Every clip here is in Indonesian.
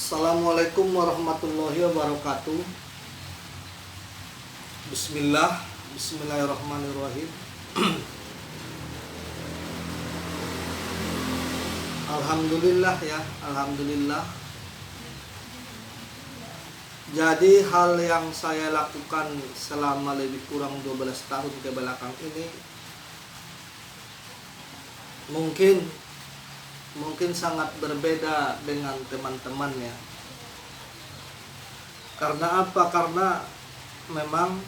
Assalamualaikum warahmatullahi wabarakatuh. Bismillahirrahmanirrahim. Alhamdulillah ya, alhamdulillah. Jadi hal yang saya lakukan selama lebih kurang 12 tahun ke belakang ini mungkin sangat berbeda dengan teman-temannya. Karena apa? Karena memang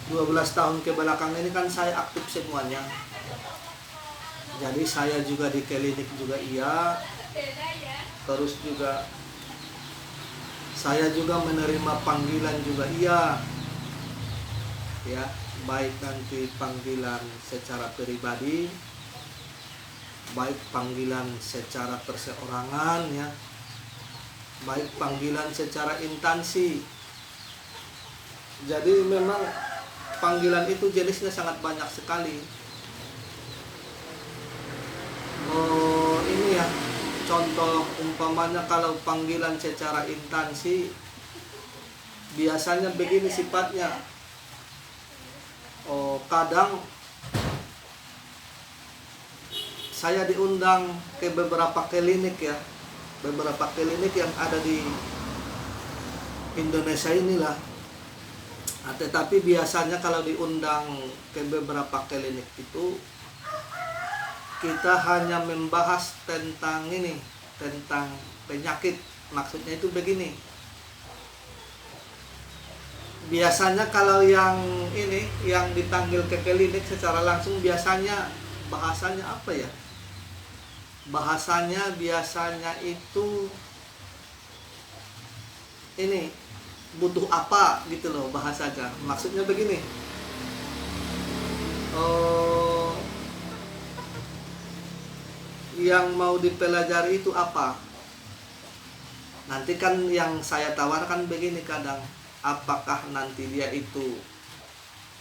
12 tahun ke belakang ini kan saya aktif semuanya. Jadi saya juga di klinik juga iya. Terus juga saya juga menerima panggilan juga iya. Ya, baik nanti panggilan secara pribadi, baik panggilan secara perseorangan ya, baik panggilan secara instansi. Jadi memang panggilan itu jenisnya sangat banyak sekali. Ini ya, contoh umpamanya kalau panggilan secara instansi biasanya begini sifatnya. Kadang saya diundang ke beberapa klinik ya, beberapa klinik yang ada di Indonesia inilah. Tetapi biasanya kalau diundang ke beberapa klinik itu kita hanya membahas tentang penyakit. Maksudnya itu begini. Biasanya kalau yang dipanggil ke klinik secara langsung biasanya bahasanya apa ya? Bahasanya biasanya itu butuh apa gitu loh bahasanya. Maksudnya begini. Yang mau dipelajari itu apa? Nanti kan yang saya tawarkan begini kadang, apakah nanti dia itu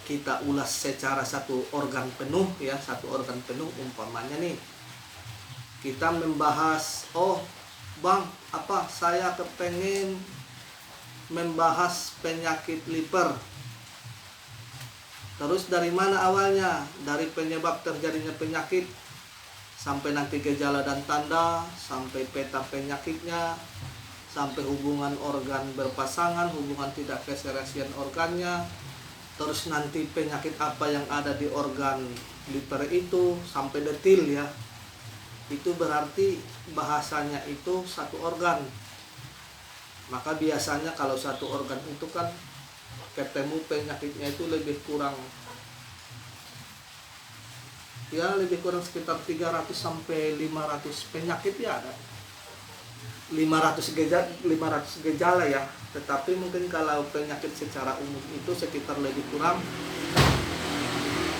kita ulas secara satu organ penuh ya, satu organ penuh umpamanya nih. Kita membahas, Bang, saya kepengen membahas penyakit liver. Terus dari mana awalnya? Dari penyebab terjadinya penyakit, sampai nanti gejala dan tanda, sampai peta penyakitnya, sampai hubungan organ berpasangan, hubungan tidak keserasian organnya, terus nanti penyakit apa yang ada di organ liver itu, sampai detil ya. Itu berarti bahasanya itu satu organ. Maka biasanya kalau satu organ itu kan ketemu penyakitnya itu lebih kurang sekitar 300 sampai 500 penyakit ya ada. 500 gejala ya. Tetapi mungkin kalau penyakit secara umum itu sekitar lebih kurang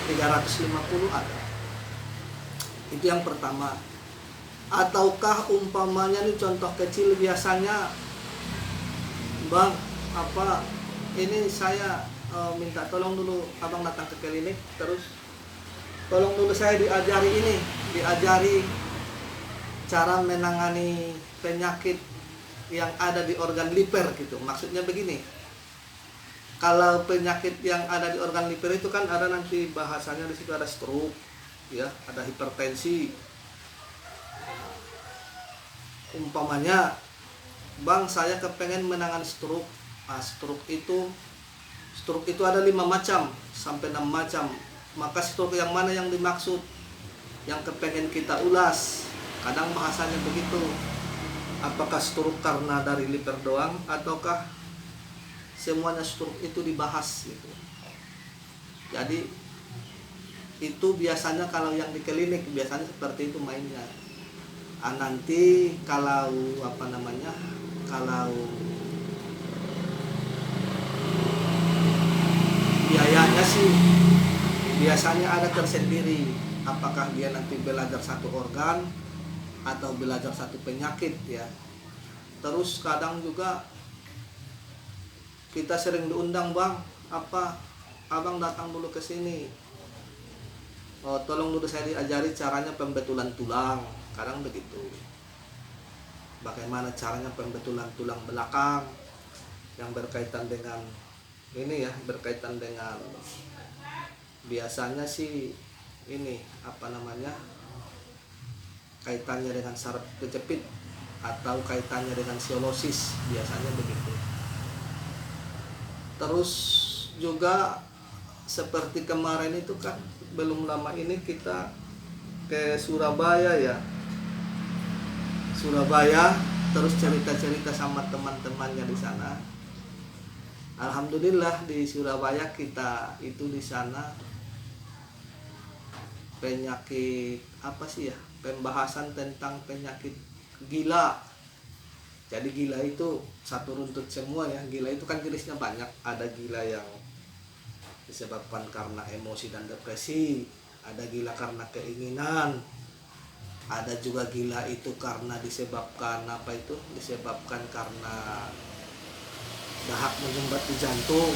350 ada. Itu yang pertama. Ataukah umpamanya nih contoh kecil biasanya, Bang, ini saya minta tolong dulu abang datang ke klinik, terus tolong dulu saya diajari cara menangani penyakit yang ada di organ liver gitu. Maksudnya begini, kalau penyakit yang ada di organ liver itu kan ada nanti bahasanya di situ ada stroke ya, ada hipertensi. Umpamanya, Bang, saya kepengen menangani stroke. Stroke itu ada 5 macam sampai 6 macam. Maka stroke yang mana yang dimaksud, yang kepengen kita ulas? Kadang bahasanya begitu. Apakah stroke karena dari liver doang, ataukah semuanya stroke itu dibahas gitu. Jadi itu biasanya kalau yang di klinik biasanya seperti itu mainnya. Nanti kalau biayanya sih biasanya ada tersendiri. Apakah dia nanti belajar satu organ atau belajar satu penyakit ya. Terus kadang juga kita sering diundang, Bang, abang datang dulu ke sini, tolong dulu saya diajari caranya pembetulan tulang, kadang begitu. bagaimana caranya pembetulan tulang belakang yang berkaitan dengan ini ya, berkaitan dengan biasanya sih ini apa namanya, kaitannya dengan saraf kejepit atau kaitannya dengan sialosis, biasanya begitu. Terus juga seperti kemarin itu kan belum lama ini kita ke Surabaya ya, terus cerita-cerita sama teman-temannya di sana. Alhamdulillah di Surabaya kita itu di sana penyakit apa sih ya, pembahasan tentang penyakit gila. Jadi gila itu satu runtut semua ya. Gila itu kan jenisnya banyak. Ada gila yang disebabkan karena emosi dan depresi, ada gila karena keinginan, ada juga gila itu karena disebabkan apa itu, disebabkan karena dahak menyumbat di jantung,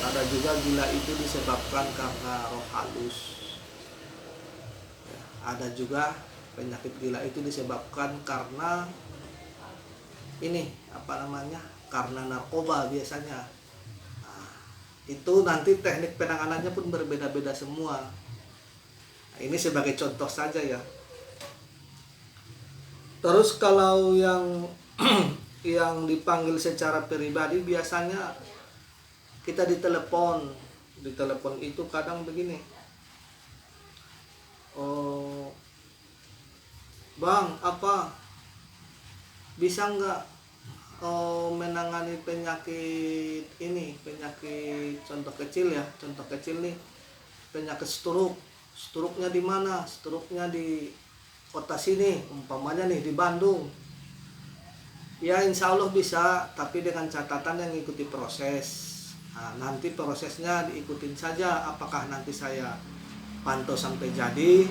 ada juga gila itu disebabkan karena roh halus. Ada juga penyakit gila itu disebabkan karena ini apa namanya, karena narkoba biasanya. Nah, itu nanti teknik penanganannya pun berbeda-beda semua. Nah, ini sebagai contoh saja ya. Terus kalau yang yang dipanggil secara pribadi biasanya kita ditelepon itu kadang begini, oh bang, apa bisa nggak menangani penyakit ini, penyakit contoh kecil nih, penyakit struknya di mana, struknya di kota sini umpamanya nih di Bandung. Ya insya Allah bisa, tapi dengan catatan yang ikuti proses. Nah, nanti prosesnya diikutin saja, apakah nanti saya pantau sampai jadi,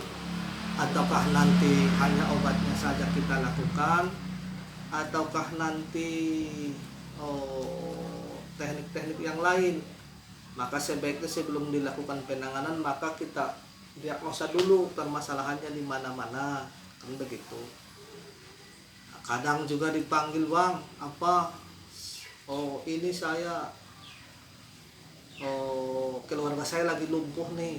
ataukah nanti hanya obatnya saja kita lakukan, ataukah nanti teknik-teknik yang lain. Maka sebaiknya sebelum dilakukan penanganan maka kita diagnosa dulu permasalahannya di mana-mana, kan begitu. Kadang juga dipanggil, bang, apa, oh ini saya, keluarga saya lagi lumpuh nih,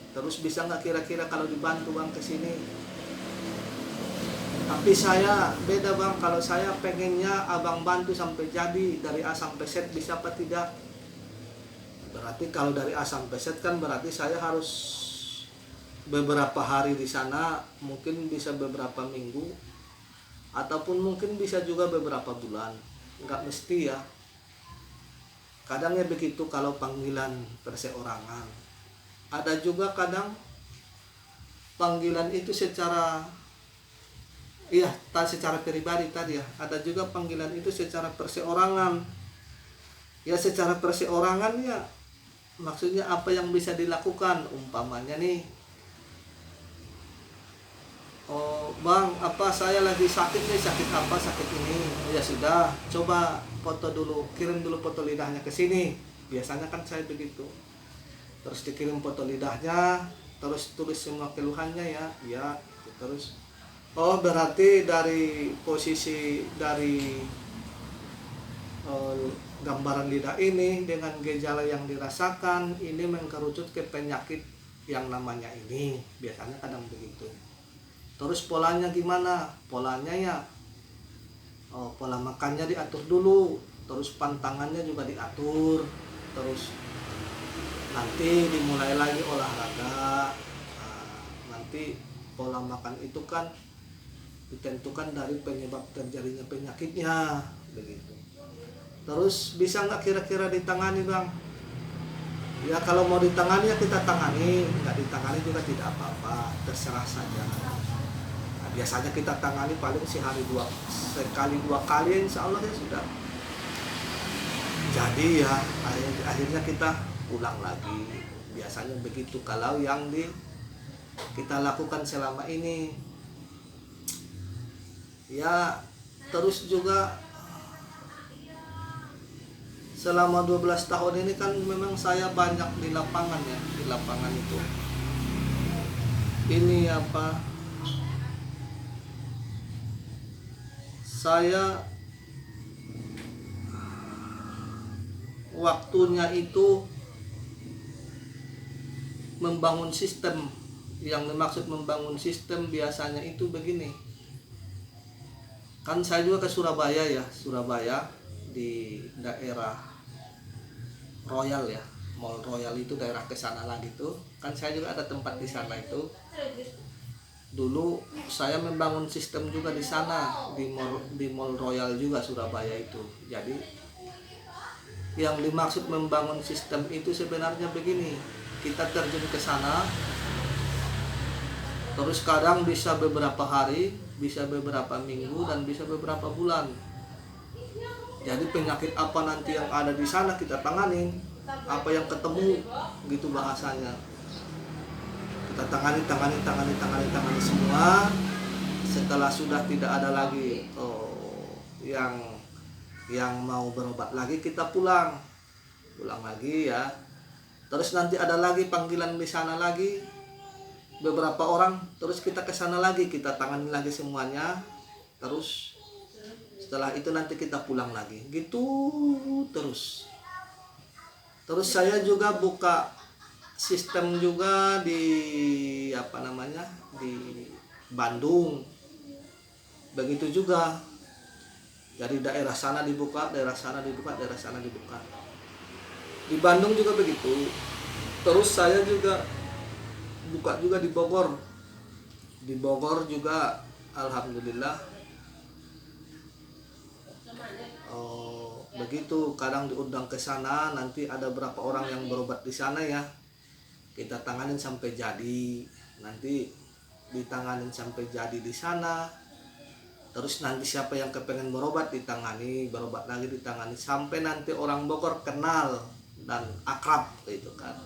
terus bisa nggak kira-kira kalau dibantu bang kesini. Tapi saya beda bang, kalau saya pengennya abang bantu sampai jadi dari A sampai Z, bisa apa tidak? Berarti kalau dari A sampai Z kan berarti saya harus beberapa hari di sana, mungkin bisa beberapa minggu, ataupun mungkin bisa juga beberapa bulan, nggak mesti ya. Kadangnya begitu kalau panggilan perseorangan. Ada juga kadang panggilan itu secara pribadi tadi ya. Ada juga panggilan itu secara perseorangan. Ya secara perseorangan ya, maksudnya apa yang bisa dilakukan, umpamanya nih, oh bang, apa saya lagi sakit nih, sakit apa, sakit ini. Ya sudah, coba foto dulu, kirim dulu foto lidahnya ke sini. Biasanya kan saya begitu. Terus dikirim foto lidahnya, terus tulis semua keluhannya ya. Terus, oh berarti dari posisi dari gambaran lidah ini dengan gejala yang dirasakan ini mengkerucut ke penyakit yang namanya ini. Biasanya kadang begitu. Terus polanya gimana? Polanya ya, pola makannya diatur dulu, terus pantangannya juga diatur, terus nanti dimulai lagi olahraga. Nah, nanti pola makan itu kan ditentukan dari penyebab terjadinya penyakitnya, begitu. Terus bisa nggak kira-kira ditangani bang? Ya kalau mau ditangani ya kita tangani, nggak ditangani juga tidak apa-apa, terserah saja. Biasanya kita tangani paling sekali dua kali insya Allah ya sudah. Jadi ya akhirnya kita ulang lagi. Biasanya begitu kalau yang kita lakukan selama ini. Ya terus juga selama 12 tahun ini kan memang saya banyak di lapangan ya. Di lapangan itu ini apa, saya waktunya itu membangun sistem. Yang dimaksud membangun sistem biasanya itu begini. Kan saya juga ke Surabaya ya, Surabaya di daerah Royal ya, Mall Royal itu daerah ke sana lagi tuh. Kan saya juga ada tempat di sana itu. Dulu saya membangun sistem juga di sana, di Mall Royal juga Surabaya itu. Jadi yang dimaksud membangun sistem itu sebenarnya begini. Kita terjun ke sana, terus kadang bisa beberapa hari, bisa beberapa minggu, dan bisa beberapa bulan. Jadi penyakit apa nanti yang ada di sana kita tanganin, apa yang ketemu gitu bahasanya. Kita tangani semua. Setelah sudah tidak ada lagi yang mau berobat lagi, kita pulang lagi ya. Terus nanti ada lagi panggilan di sana lagi, beberapa orang, terus kita ke sana lagi, kita tangani lagi semuanya. Terus setelah itu nanti kita pulang lagi, gitu terus. Terus saya juga buka sistem juga di di Bandung, begitu juga. Dari daerah sana dibuka, daerah sana dibuka, daerah sana dibuka. Di Bandung juga begitu. Terus saya juga buka juga di Bogor. Di Bogor juga alhamdulillah. Begitu, kadang diundang ke sana, nanti ada berapa orang yang berobat di sana ya. Kita tanganin sampai jadi. Nanti ditanganin sampai jadi di sana. Terus nanti siapa yang kepengen berobat ditangani, berobat lagi ditangani sampai nanti orang Bogor kenal dan akrab gitu kan.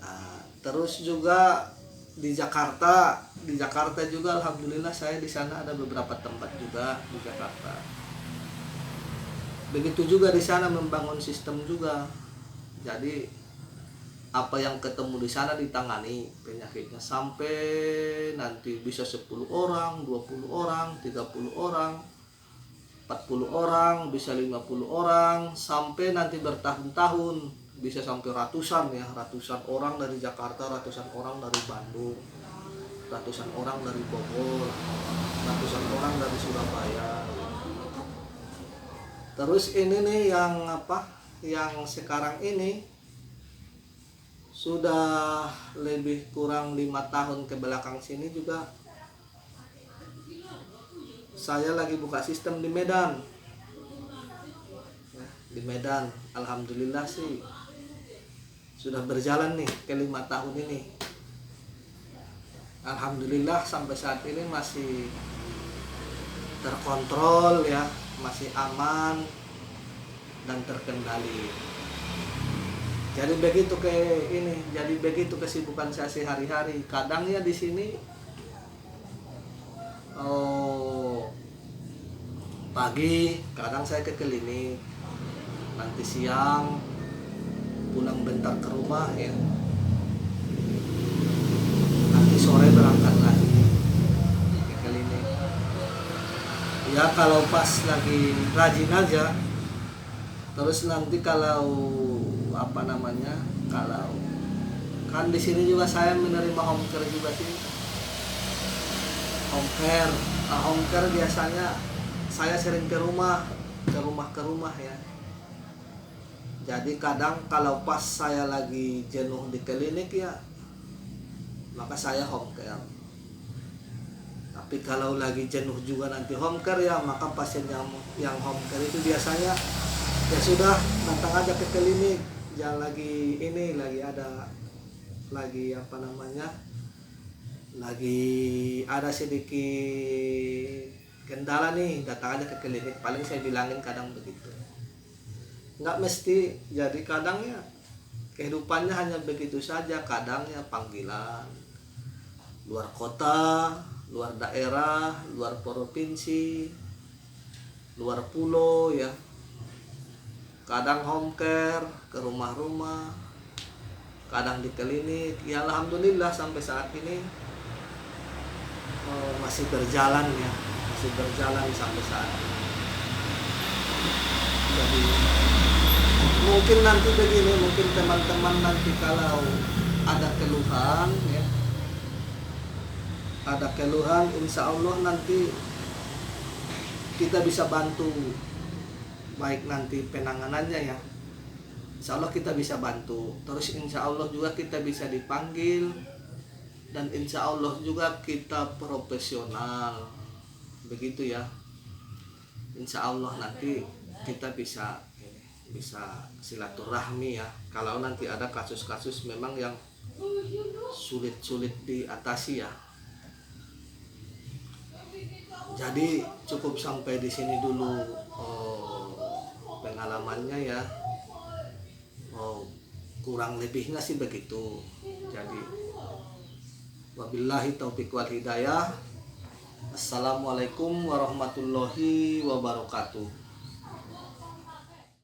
Nah, terus juga di Jakarta juga alhamdulillah saya di sana ada beberapa tempat juga di Jakarta. Begitu juga di sana membangun sistem juga. Jadi apa yang ketemu di sana ditangani penyakitnya sampai nanti bisa 10 orang, 20 orang, 30 orang, 40 orang, bisa 50 orang, sampai nanti bertahun-tahun, bisa sampai ratusan orang dari Jakarta, ratusan orang dari Bandung, ratusan orang dari Bogor, ratusan orang dari Surabaya. Terus ini nih yang sekarang ini sudah lebih kurang 5 tahun ke belakang sini juga saya lagi buka sistem di Medan. Di Medan alhamdulillah sih sudah berjalan nih ke 5 tahun ini. Alhamdulillah sampai saat ini masih terkontrol ya, masih aman dan terkendali. Jadi begitu kesibukan saya sehari-hari. Kadang ya di sini pagi kadang saya ke klinik, nanti siang pulang bentar ke rumah ya, nanti sore berangkat lagi ke klinik. Ya kalau pas lagi rajin aja. Terus nanti kalau kalau kan di sini juga saya menerima home care juga sih. Home care biasanya saya sering ke rumah ya. Jadi kadang kalau pas saya lagi jenuh di klinik ya, maka saya home care. Tapi kalau lagi jenuh juga nanti home care ya, maka pasien yang home care itu biasanya ya sudah datang aja ke klinik. Jangan lagi ada sedikit kendala nih, datang aja ke klinik. Paling saya bilangin kadang begitu. Nggak mesti, jadi kadang ya kehidupannya hanya begitu saja. Kadang ya panggilan luar kota, luar daerah, luar provinsi, luar pulau ya. Kadang home care ke rumah-rumah, kadang di klinik. Ya alhamdulillah sampai saat ini masih berjalan ya, masih berjalan sampai saat ini. Jadi mungkin nanti begini, mungkin teman-teman nanti kalau ada keluhan ya, ada keluhan, insya Allah nanti kita bisa bantu, baik nanti penanganannya ya, insya Allah kita bisa bantu. Terus insya Allah juga kita bisa dipanggil, dan insya Allah juga kita profesional, begitu ya. Insya Allah nanti kita bisa silaturahmi ya, kalau nanti ada kasus-kasus memang yang sulit diatasi ya. Jadi cukup sampai di sini dulu pengalamannya ya. Kurang lebihnya sih begitu. Jadi wabillahi taufiq wal hidayah. Assalamualaikum warahmatullahi wabarakatuh.